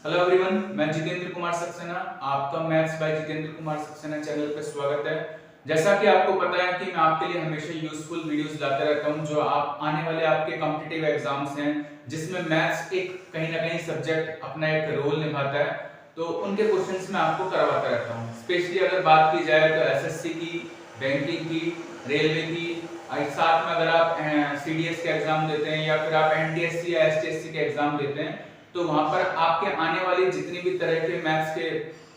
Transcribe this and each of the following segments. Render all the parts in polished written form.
Hello everyone, मैं जितेंद्र कुमार सक्सेना, आपका maths by Jitendra Kumar Saxena channel पर स्वागत है। जैसा कि आपको पता है कि मैं आपके लिए हमेशा यूजफुल वीडियोस लाते रहता हूं जो आप आने वाले आपके कॉम्पिटिटिव एग्जाम्स हैं जिसमें मैथ्स एक कहीं ना कहीं सब्जेक्ट अपना एक रोल निभाता है, तो उनके क्वेश्चंस मैं आपको करवाता रहता हूं। स्पेशली अगर बात की जाए तो एसएससी की, बैंकिंग की, रेलवे की, साथ में अगर आप सीडीएस के एग्जाम देते हैं या फिर आप एनटीएससी या एसटीएससी के एग्जाम देते हैं तो वहां पर आपके आने वाली जितनी भी तरह के मैथ्स के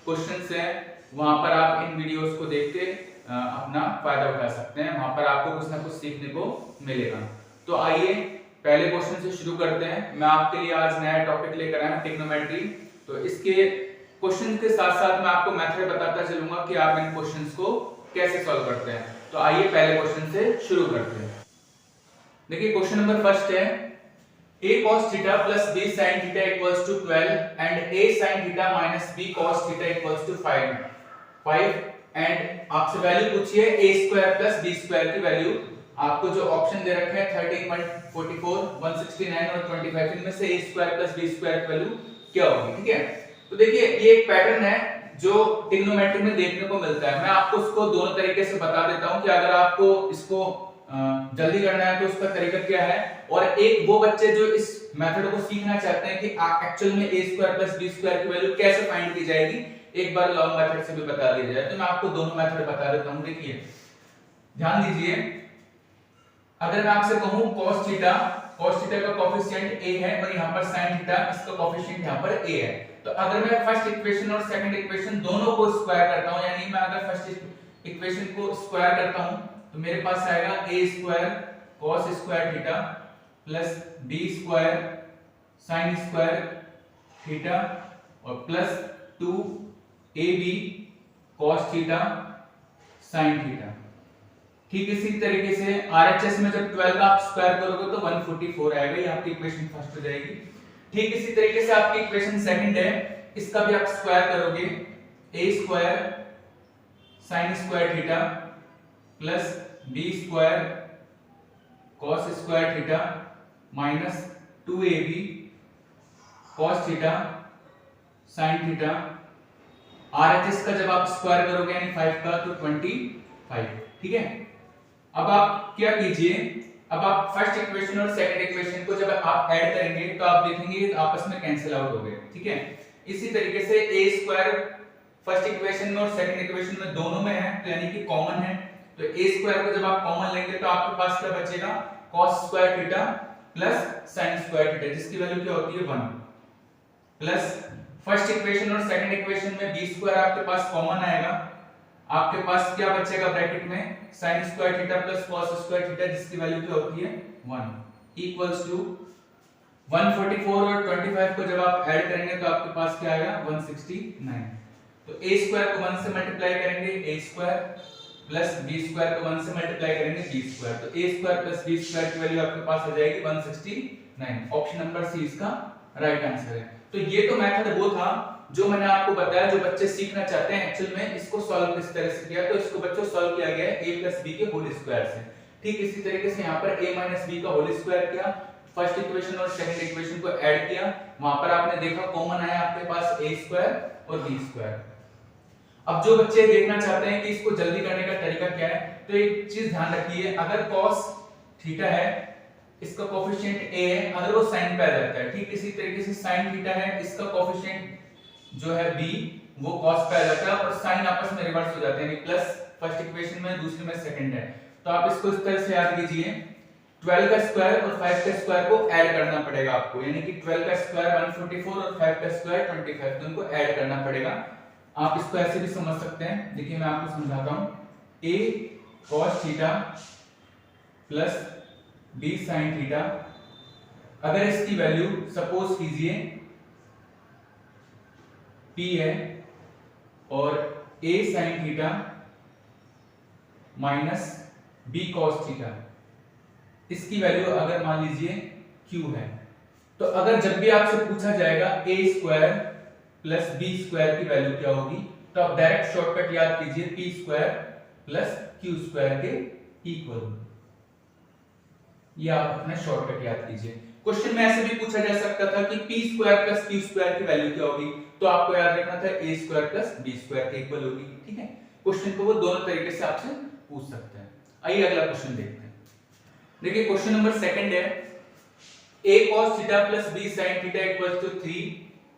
क्वेश्चंस हैं वहां पर आप इन वीडियोस को देख के अपना फायदा उठा सकते हैं। वहां पर आपको कुछ ना कुछ सीखने को मिलेगा। तो आइए पहले क्वेश्चन से शुरू करते हैं। मैं आपके लिए आज नया टॉपिक लेकर आया हूं, ट्रिग्नोमेट्री। तो इसके क्वेश्चन के साथ साथ मैं आपको मेथड बताता चलूंगा कि आप इन क्वेश्चंस को कैसे सॉल्व करते हैं। तो आइए पहले क्वेश्चन से शुरू करते हैं। देखिए क्वेश्चन नंबर फर्स्ट है a cos theta plus b sin theta equals to 12 and a sin theta minus b cos theta equals to 5 and आपसे वैल्यू पूछिए a square plus b square की वैल्यू। आपको जो ऑप्शन दे रखे हैं 13.44, 169 और 25, इनमें से a square plus b square की वैल्यू क्या होगी। ठीक है, तो देखिए ये एक पैटर्न है जो ट्रिग्नोमेट्री में देखने को मिलता है। मैं आपको इसको दोनों तरीके से बता देता हूं कि अगर आपको इसको जल्दी करना है तो उसका तरीका क्या है, और एक वो बच्चे जो इस मेथड को सीखना चाहते हैं कि एक्चुअल में a square plus b square की वैल्यू कैसे फाइंड की जाएगी, एक बार लॉन्ग मेथड से भी बता दिया जाए। तो मैं आपको दोनों मेथड बता देता हूं। देखिए ध्यान दीजिए, अगर मैं आपसे कहूं cos थीटा का कोएफिशिएंट a है और यहां पर sin थीटा इसका कोएफिशिएंट यहां पर a है, तो अगर मैं फर्स्ट इक्वेशन और सेकंड इक्वेशन दोनों को स्क्वायर करता हूं, यानी मैं अगर फर्स्ट इक्वेशन को स्क्वायर करता हूं तो मेरे पास आएगा a square cos square theta plus b square sin square theta और plus 2ab cos theta sin theta. ठीक इसी तरीके से RHS में जब 12 का आप स्क्वायर करोगे तो 144 आएगा, ये आपकी इक्वेशन फर्स्ट हो जाएगी। ठीक इसी तरीके से आपकी इक्वेशन सेकंड है, इसका भी आप स्क्वायर करोगे a square sin square theta plus b square cos square theta minus 2ab cos theta sin theta. RHS का जब आप स्क्वायर करोगे यानी 5 का तो 25। ठीक है, अब आप क्या कीजिए, अब आप फर्स्ट इक्वेशन और सेकंड इक्वेशन को जब आप ऐड करेंगे तो आप देखेंगे आपस में कैंसिल आउट हो गए। ठीक है, इसी तरीके से a स्क्वायर फर्स्ट इक्वेशन में और सेकंड इक्वेशन में दोनों में है तो यानी कि कॉमन है, तो a स्क्वायर को जब आप कॉमन लेंगे तो आपके पास क्या बचेगा cos square theta plus sin square theta, जिसकी वैल्यू क्या होती है 1, प्लस फर्स्ट इक्वेशन और सेकंड इक्वेशन में b स्क्वायर आपके पास कॉमन आएगा, आपके पास क्या बचेगा ब्रैकेट में sin square theta plus cos square theta, जिसकी वैल्यू क्या होती है 1 इक्वल्स टू 144 और 25 को जब आप ऐड करेंगे तो आपके पास क्या आएगा 169। तो a स्क्वायर को 1 से मल्टीप्लाई करेंगे a square plus b square को 1 से मल्टीप्लाई करेंगे b स्क्वायर, तो a square plus b square की वैल्यू आपके पास आ जाएगी 169। ऑप्शन नंबर सी इसका राइट आंसर है। तो ये तो मेथड वो था जो मैंने आपको बताया, जो बच्चे सीखना चाहते हैं एक्चुअल में इसको सॉल्व किस तरह से किया, तो इसको बच्चों सॉल्व किया गया है a प्लस b के होल स्क्वायर से। ठीक इसी तरीके से यहाँ पर a माइनस b का होल स्क्वायर किया, फर्स्ट इक्वेशन और सेकंड इक्वेशन को ऐड किया, वहां पर आपने देखा कॉमन आया आपके पास a स्क्वायर और b स्क्वायर। अब जो बच्चे देखना चाहते हैं कि इसको जल्दी करने का तरीका क्या है, तो एक चीज ध्यान रखिए, अगर cos थीटा है इसका कोएफिशिएंट a है, अगर वो sin पे आ जाता है, ठीक इसी तरीके से sin थीटा है इसका कोएफिशिएंट जो है b वो cos पे आ जाता है और sin आपस में रिवर्स हो जाते हैं, यानी प्लस फर्स्ट इक्वेशन में दूसरे में सेकंड है। तो आप इसको इस तरह से याद कीजिए, 12 का स्क्वायर और 5 का स्क्वायर को ऐड करना पड़ेगा आपको, यानी कि 12 का स्क्वायर 144 और 5 का स्क्वायर 25, तो इनको ऐड करना पड़ेगा। आप इसको ऐसे भी समझ सकते हैं, देखिए मैं आपको समझाता हूं, a cos theta plus b sin theta, अगर इसकी वैल्यू सपोज कीजिए p है और a sin theta minus b cos theta इसकी वैल्यू अगर मान लीजिए q है, तो अगर जब भी आपसे पूछा जाएगा a square plus b square की वैल्यू क्या होगी, तो आप डायरेक्ट शॉर्टकट याद कीजिए p square plus q square के इक्वल, ये आप अपना शॉर्टकट याद कीजिए। क्वेश्चन में ऐसे भी पूछा जा सकता था कि p square plus q square की वैल्यू क्या होगी, तो आपको याद रखना था a square plus b square के इक्वल होगी। ठीक है, क्वेश्चन को वो दोनों तरीके से आपसे पूछ सकते हैं। आइए अगला क्वेश्चन देखते हैं। देखिए क्वेश्चन नंबर सेकंड है, a cos theta plus b sin theta equals to 3,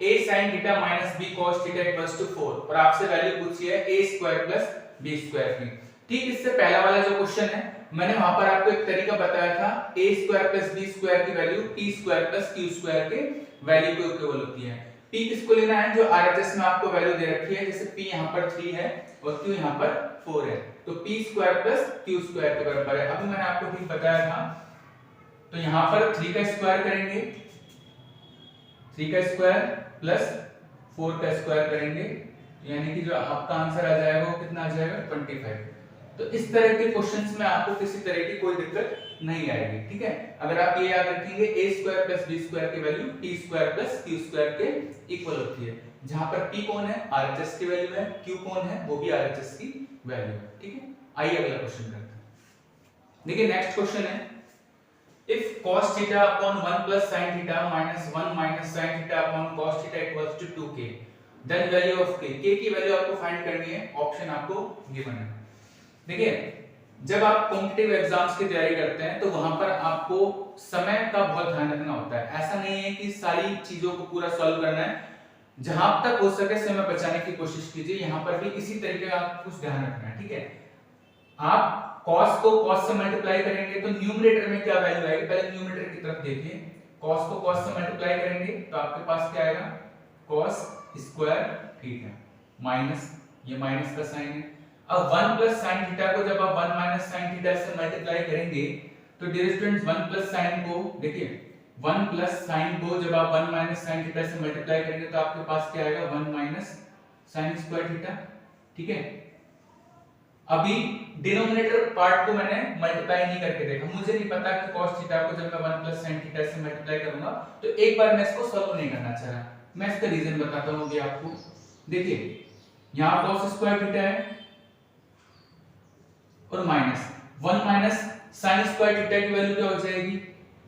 a sin theta minus b cos theta equals to 4 और आपसे वैल्यू पूछी है a square plus b square की। ठीक, इससे पहला वाला जो क्वेश्चन है मैंने वहां पर आपको एक तरीका बताया था, a square plus b square की value p square plus q square के वैल्यू के इक्वल होती है। p किसको लेना है, जो RHS में आपको वैल्यू दे रखी है, जैसे p यहां पर 3 है और q यहां पर 4 है, तो p square plus q square के बराबर है। अभी मैंने आपको ठीक बताया था, तो यहां पर 3 का स्क्वायर करेंगे, 3 का स्क्वायर प्लस 4 का स्क्वायर करेंगे, यानी कि जो आपका आंसर आ जाएगा वो कितना आ जाएगा 25। तो इस तरह के क्वेश्चंस में आपको किसी तरह की कोई दिक्कत नहीं आएगी। ठीक है, अगर आप ये याद रखेंगे a square plus b square की value t square plus q square के इक्वल होती है, जहां पर p कौन है, RHS की वैल्यू है, q कौन है, वो भी RHS की वैल्यू है। ठीक है, आइए अगला क्वेश्चन करते हैं। देखिए नेक्स्ट क्वेश्चन है, if cos theta upon 1 plus sin theta minus 1 minus sin theta upon cos theta equals to 2k, then value of k, k की वैल्यू आपको फाइंड करनी है, ऑप्शन आपको गिवन है। देखिए जब आप कॉम्पिटिटिव एग्जाम्स की तैयारी करते हैं तो वहां पर आपको समय का बहुत ध्यान रखना होता है। ऐसा नहीं है कि सारी चीजों को पूरा सॉल्व करना है, जहां तक हो सके समय बचाने की कोशिश कीजिए। यहां पर भी इसी तरीके का आपको कुछ ध्यान रखना है। ठीक है, आप cos को cos से मल्टीप्लाई करेंगे तो न्यूमरेटर में क्या वैल्यू आएगी, पहले न्यूमरेटर की तरफ देखिए। cos को cos से मल्टीप्लाई करेंगे तो आपके पास क्या आएगा, cos स्क्वायर थीटा माइनस ये माइनस का साइन है। अब 1 प्लस sin थीटा को जब आप 1 माइनस sin थीटा से मल्टीप्लाई करेंगे तो डियर स्टूडेंट्स 1 प्लस sin को देखिए 1 प्लस sin को जब आप 1 माइनस sin थीटा से मल्टीप्लाई करेंगे तो आपके पास क्या आएगा 1 माइनस sin स्क्वायर थीटा। ठीक है, अभी डिनोमिनेटर पार्ट को मैंने मल्टीप्लाई नहीं करके देखा, मुझे नहीं पता कि cos थीटा को जब मैं 1 प्लस sin थीटा से मल्टीप्लाई करूंगा तो एक बार मैं इसको सॉल्व नहीं करना चाह रहा, मैं इसका रीजन बताता हूं अभी आपको। देखिए यहां cos स्क्वायर थीटा है और minus 1 minus sin square theta की वैल्यू क्या हो जाएगी,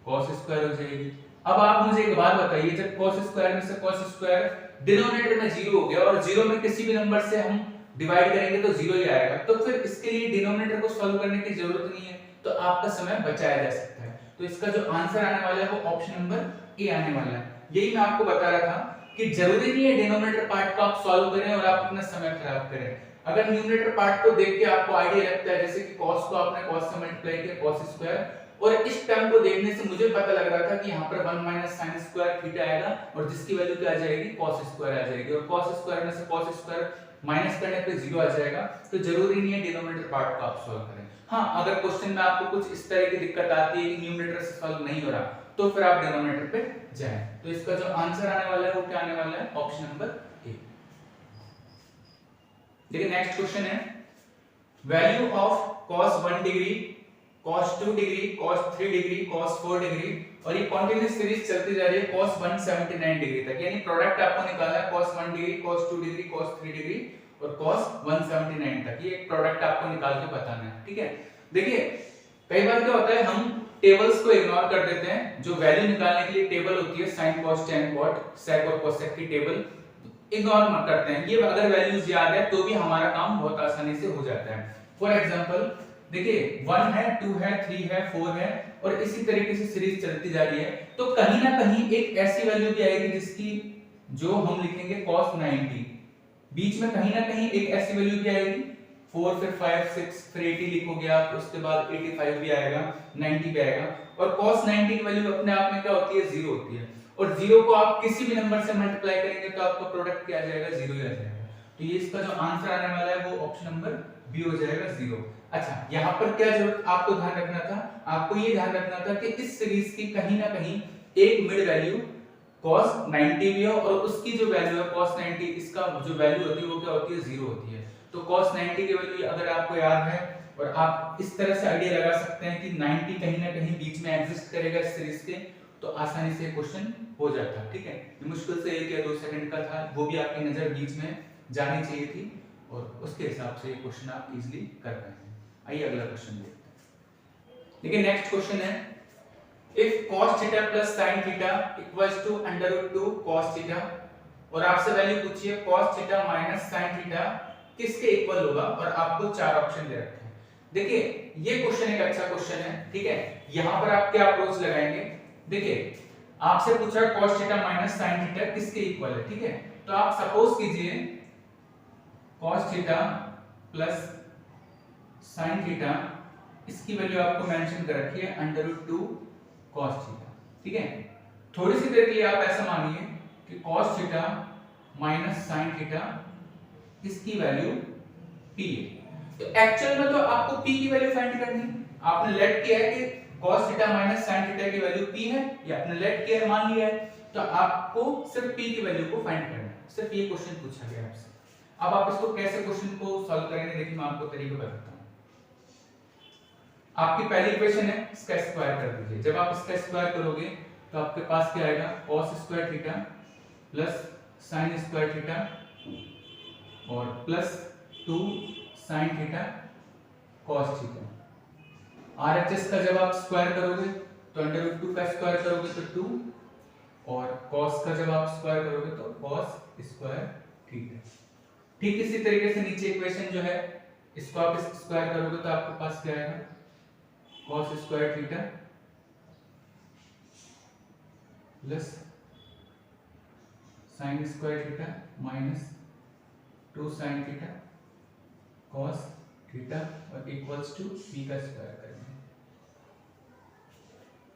cos स्क्वायर हो जाएगी। अब आप मुझे एक बात बताइए, जब cos स्क्वायर में से cos स्क्वायर डिनोमिनेटर में 0 हो गया और 0 में किसी भी नंबर से हम डिवाइड करेंगे तो 0 ही आएगा, तो फिर इसके लिए डिनोमिनेटर को सॉल्व करने की जरूरत नहीं है, तो आपका समय बचाया जा सकता है। तो इसका जो आंसर आने वाला है वो ऑप्शन नंबर ए आने वाला है। यही मैं आपको बता रहा था कि जरूरी नहीं है डिनोमिनेटर पार्ट को आप सॉल्व करें और आप अपना समय खराब करें। अगर न्यूमरेटर पार्ट को देख के आपको आइडिया लगता है, जैसे कि cos को आपने cos से मल्टीप्लाई किया cos स्क्वायर, और इस टर्म को देखने से मुझे पता लग रहा था कि यहाँ पर 1 माइनस sin स्क्वायर थीटा आएगा और जिसकी वैल्यू क्या आ जाएगी cos स्क्वायर आ जाएगी, और cos स्क्वायर में से cos स्क्वायर माइनस करने पे 0 आ जाएगा, तो जरूरी नहीं है डिनोमिनेटर पार्ट को आप सॉल्व करें। हाँ, अगर क्वेश्चन में आपको कुछ इस तरह की दिक्कत आती है कि न्यूमरेटर से सॉल्व नहीं हो रहा, तो फिर आप डिनोमिनेटर पे जाएं। तो इसका जो आंसर आने वाला है वो क्या आने वाला है, ऑप्शन नंबर ए। देखिए नेक्स्ट क्वेश्चन है, value of cos 1 degree, cos 2 degree, cos 3 degree, cos 4 degree, और ये कंटीन्यूअस सीरीज चलती जा रही है cos 179 डिग्री तक, यानी प्रोडक्ट आपको निकालना है cos 1 degree, cos 2 degree, cos 3 degree और cos 179 तक, ये एक प्रोडक्ट आपको निकाल के बताना है। ठीक है, देखिए कई बार क्या होता है हम टेबल्स को इग्नोर कर देते हैं, जो वैल्यू निकालने के लिए टेबल होती है sin cos tan cot sec और cosec की टेबल इग्नोर मत करते हैं, ये अगर वैल्यूज याद है तो भी हमारा काम बहुत आसानी से हो जाता है। फॉर एग्जांपल देखिए 1 है, 2 है, 3 है, 4 है और इसी तरीके से सीरीज चलती जा रही है, तो कहीं ना कहीं एक ऐसी वैल्यू भी आएगी जिसकी जो हम लिखेंगे cos 90, बीच में कहीं ना कहीं एक ऐसी वैल्यू भी आएगी 4 फिर 5 6 फिर 80 लिखोगे आप, उसके बाद 85 भी आएगा, 90 भी आएगा, और cos 90 की वैल्यू अपने आप में क्या होती है, 0 होती है, और 0 को आप किसी भी नंबर से मल्टीप्लाई करेंगे तो आपका प्रोडक्ट क्या आ जाएगा, 0 ही आ जाएगा। तो ये इसका जो आंसर आने वाला है वो ऑप्शन नंबर बी हो जाएगा 0। अच्छा, यहाँ पर क्या जरूरत आपको ध्यान रखना था, आपको ये ध्यान रखना था कि इस सीरीज की कहीं ना कहीं एक मिड वैल्यू cos 90 भी हो और उसकी जो वैल्यू है cos 90, इसका जो वैल्यू होती है वो क्या होती है, 0 होती है। तो cos 90 की वैल्यू अगर आपको याद है और आप इस तरह से आइडिया लगा सकते हैं कि 90 कहीं ना कहीं बीच में एग्जिस्ट करेगा इस सीरीज के, तो आसानी से क्वेश्चन हो जाता है। ठीक है, मुश्किल से 1 या 2 सेकंड का था, वो भी आपकी नजर बीच में जानी चाहिए थी और उसके हिसाब से ये क्वेश्चन आप इजीली कर पाएंगे। आइए अगला क्वेश्चन देखते हैं। देखिए नेक्स्ट क्वेश्चन है, if cos theta plus sin theta equals to √2 cos theta, और आपसे वैल्यू पूछी है cos theta minus sin theta किसके इक्वल होगा, और आपको चार ऑप्शन दे रखे हैं। देखिए ये क्वेश्चन एक अच्छा क्वेश्चन है, ठीक है। यहां पर आप क्या अप्रोच लगाएंगे, देखिए आपसे पूछा cos theta minus sin theta किसके इक्वल है, ठीक है। तो आप सपोज कीजिए cos theta plus sin theta, इसकी वैल्यू आपको मेंशन कर रखी है √2 cos थीटा, ठीक है। थोड़ी सी देर के लिए आप ऐसा मानिए कि cos theta minus sin theta इसकी वैल्यू p है। तो एक्चुअल में तो आपको p की वैल्यू फाइंड करनी है। आपने लेट किया है कि cos theta minus sin theta की वैल्यू p है, ये आपने लेट किया है, मान लिया है, तो आपको सिर्फ p की वैल्यू को फाइंड करना है। सिर्फ ये क्वेश्चन पूछा गया आपसे। अब आप इसको कैसे क्वेश्चन को सॉल्व करेंगे, देखिए मैं आपको तरीका बताता हूं। आपकी पहली इक्वेशन है, इसका स्क्वायर कर दीजिए। जब आप इसका स्क्वायर करोगे तो आपके पास क्या आएगा, cos square theta plus sin square theta और plus 2 sin theta cos theta. RHS का जब आप स्क्वायर करोगे तो √2 का स्क्वायर करोगे तो 2, और cos का जब आप स्क्वायर करोगे तो cos स्क्वायर थीटा। ठीक इसी तरीके से नीचे इक्वेशन जो है, इसको आप स्क्वायर करोगे तो आपके पास क्या आएगा, cos square theta plus sin square theta minus 2 sin theta cos theta और इक्वल्स टू p का स्क्वायर करेंगे।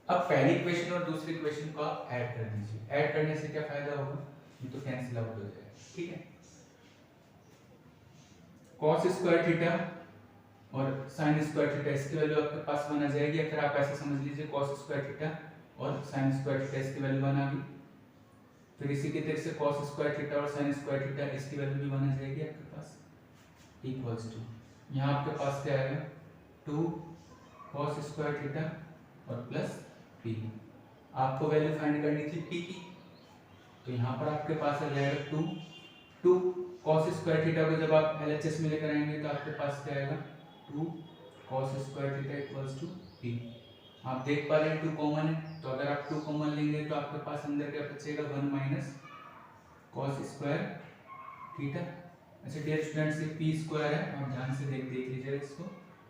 अब पहली इक्वेशन और दूसरी इक्वेशन को आप ऐड कर दीजिए। ऐड करने से क्या फायदा होगा, ये तो कैंसिल आउट हो जाएगा, ठीक है। cos स्क्वायर थीटा और sin स्क्वायर थीटा, इसकी वैल्यू आपके पास 1 आ जाएगी, या फिर आप ऐसा समझ लीजिए cos स्क्वायर थीटा और sin स्क्वायर थीटा, इसकी वैल्यू 1 आ गई। फिर इसी की तरह से cos स्क्वायर थीटा और sin स्क्वायर थीटा, इसकी वैल्यू भी 1 आ जाएगी आपके पास, इक्वल्स टू यहाँ आपके पास क्या आएगा, 2 cos स्क्वायर थीटा और प्लस p। आपको वैल्यू फाइंड करनी थी p की, तो यहाँ पर आपके पास आ जाएगा 2 cos स्क्वायर थीटा को जब आप LHS में लेकर आएंगे तो आपके पास क्या आएगा, 2 cos square theta equals to p। आप देख पा रहे हैं 2 कॉमन है, तो अगर आप 2 कॉमन लेंगे तो आपके पास अंदर क्या बचेगा, 1 माइनस cos स्क्वायर थीटा। अच्छा डियर स्टूडेंट्स, ये p स्क्वायर है, आप ध्यान से देख लीजिए इसको।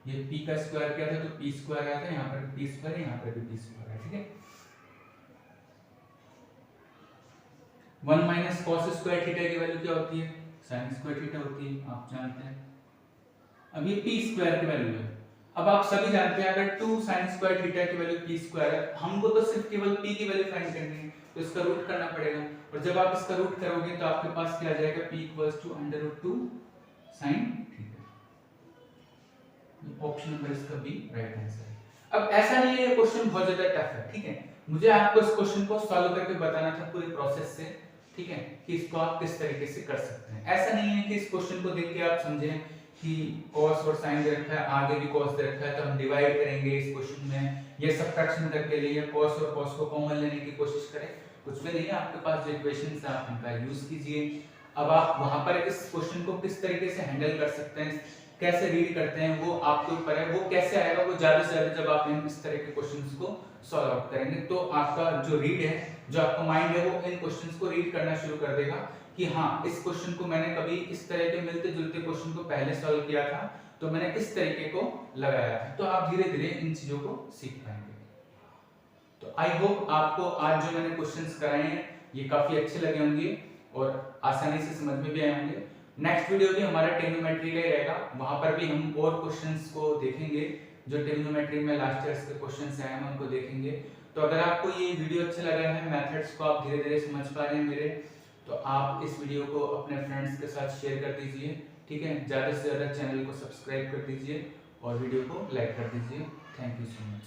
ये p का स्क्वायर क्या था, तो p स्क्वायर आया था, यहाँ पर p स्क्वायर है, यहाँ पर भी p स्क्वायर है, ठीक है। 1 माइनस cos स्क्वायर थीटा की वैल्यू क्या होती है, sin स्क्वायर थीटा होती है, आप जानते हैं। अब ये p स्क्वायर की वैल्यू है। अब आप सभी जानते हैं अगर 2 sin स्क्वायर थीटा की वैल्यू p स्क्वायर है, हमको तो सिर्फ केवल p की वैल्यू फाइंड करनी है, तो इसका रूट करना पड़ेगा। और जब आप इसका रूट करोगे तो आपके पास क्या आ जाएगा, p equals to √2 sin theta. Option number इसका बी राइट आंसर है। अब ऐसा नहीं है ये क्वेश्चन बहुत ज्यादा टफ है, ठीक है। मुझे आपको इस क्वेश्चन को सॉल्व करके बताना था पूरी प्रोसेस से, ठीक है, कि इसको आप किस तरीके से कर सकते हैं। ऐसा नहीं है कि इस क्वेश्चन को देख के आप समझें कि cos और sin दे रखा है, आगे भी cos दे रखा है, तो हम डिवाइड करेंगे इस क्वेश्चन में, ये सबट्रैक्शन करके लिए cos और cos को कॉमन लेने की कोशिश करें, कुछ भी नहीं है। आपके पास जो इक्वेशंस है आप उनका यूज कीजिए। अब आप वहां पर इस क्वेश्चन को किस तरीके से हैंडल कर सकते हैं, कैसे रीड करते हैं, वो आपके ऊपर है। वो कैसे आएगा, वो ज्यादा से ज्यादा जब आप इस तरह के क्वेश्चंस को सॉल्व आउट करेंगे तो आपका जो रीड है, जो आपका माइंड है, वो इन क्वेश्चंस को रीड करना शुरू कर देगा कि हाँ इस क्वेश्चन को मैंने कभी इस तरह के मिलते जुलते क्वेश्चन को पहले सॉल्व किया था, तो मैंने इस तरीके को लगाया था। तो आप धीरे धीरे इन चीजों को सीख पाएंगे। तो आई होप आपको आज जो मैंने क्वेश्चंस कराए हैं ये काफी अच्छे लगे होंगे और आसानी से समझ में भी आए होंगे। नेक्स्ट वीडियो भी हमारा ट्रिग्नोमेट्री का ही रहेगा, वहां पर भी हम और क्वेश्चंस को देखेंगे जो ट्रिग्नोमेट्री में लास्ट ईयर्स के क्वेश्चंस आए हैं उनको देखेंगे। तो अगर आपको ये वीडियो अच्छा लगा है, मेथड्स को आप धीरे धीरे समझ पा रहे हैं मेरे, तो आप इस वीडियो को अपने फ्रेंड्स के साथ शेयर कर दीजिए, ठीक है। ज़्यादा से ज़्यादा चैनल को सब्सक्राइब कर दीजिए और वीडियो को लाइक कर दीजिए। Thank you so much.